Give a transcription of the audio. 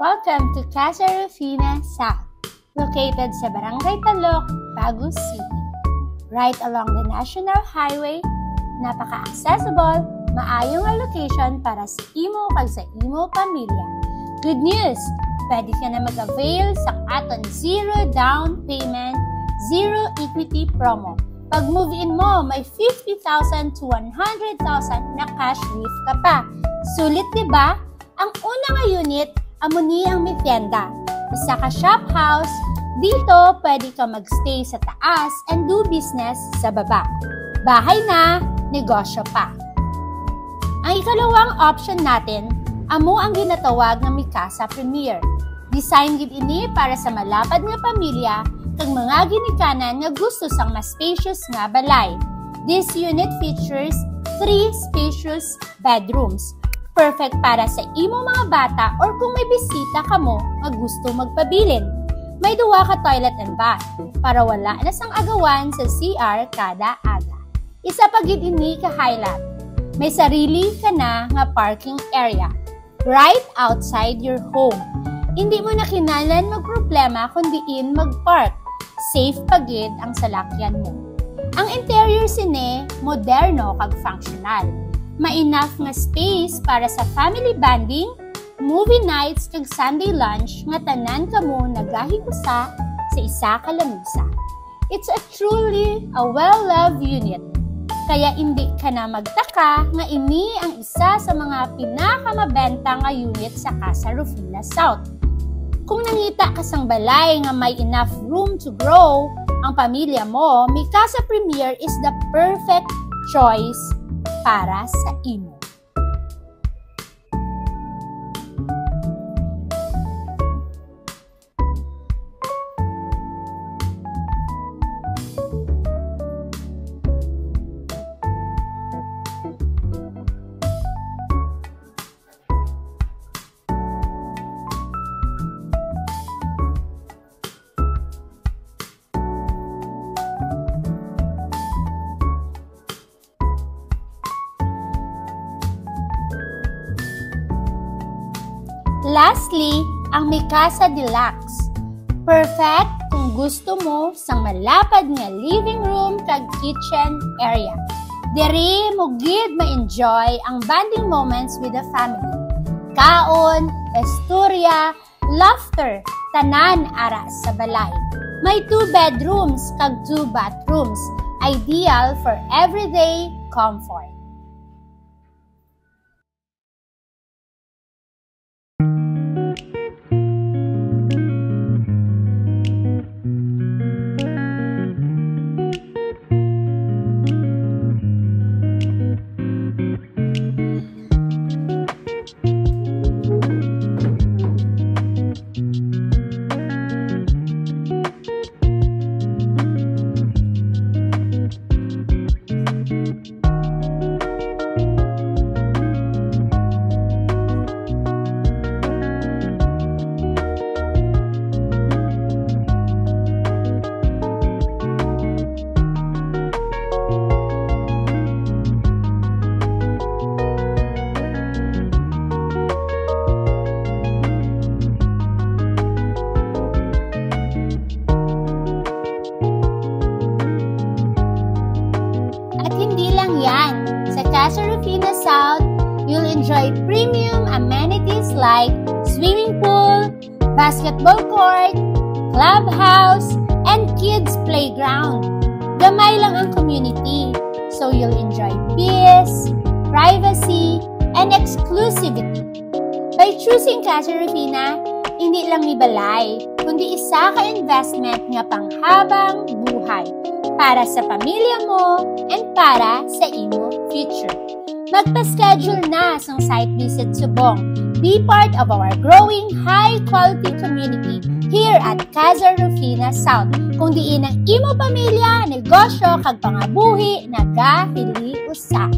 Welcome to Casa Rufina South, located sa Barangay Talok, Baguio City. Right along the National Highway, napaka-accessible, maayong ang location para sa imo kag sa imo pamilya. Good news! Pwede ka na mag-avail sa aton zero down payment, zero equity promo. Pag move-in mo, may 50,000 to 100,000 na cash gift ka pa. Sulit, di ba? Ang una nga unit, amuni ang may tienda. Isa ka shop house, dito pwede ka magstay sa taas and do business sa baba. Bahay na, negosyo pa. Ang ikalawang option natin, amo ang ginatawag na Mikasa Premier. Design gid ini para sa malapad nga pamilya kag mga ginikanan nga gusto sang mas spacious nga balay. This unit features 3 spacious bedrooms. Perfect para sa imo mga bata or kung may bisita ka mo nga gusto magpabilin. May 2 ka toilet and bath para wala na sang agawan sa CR kada aga. Isa pa gid ini ka highlight. May sarili ka na nga parking area right outside your home. Hindi mo na kinahanglan magproblema kundi in magpark. Safe pagid ang salakyan mo. Ang interior sine, moderno kag functional. May enough nga space para sa family bonding, movie nights kag Sunday lunch nga tanan kamo nagahigusa sa isa ka lamisa. It's a truly a well-loved unit. Kaya hindi ka na magtaka nga ini ang isa sa mga pinakamabenta nga unit sa Casa Rufina South. Kung nangita ka sang balay nga may enough room to grow ang pamilya mo, Mikasa Premier is the perfect choice para sa imo. Lastly, ang Mikasa Deluxe. Perfect kung gusto mo sang malapad nga living room kag kitchen area. Diri mo gid ma-enjoy ang bonding moments with the family. Kaon, istorya, laughter, tanan ara sa balay. May 2 bedrooms kag 2 bathrooms, ideal for everyday comfort. Sa Casa Rufina South, you'll enjoy premium amenities like swimming pool, basketball court, clubhouse, and kids playground. Gamay lang ang community, so you'll enjoy peace, privacy, and exclusivity. By choosing Casa Rufina, hindi lang ni balay, kundi isa ka investment nga panghabang buhay para sa pamilya mo and para sa imo future. Magpa-schedule na sang site visit subong. Be part of our growing high-quality community here at Casa Rufina South. Kung diin ang imo pamilya, negosyo, kag pangabuhi, nagahili usa.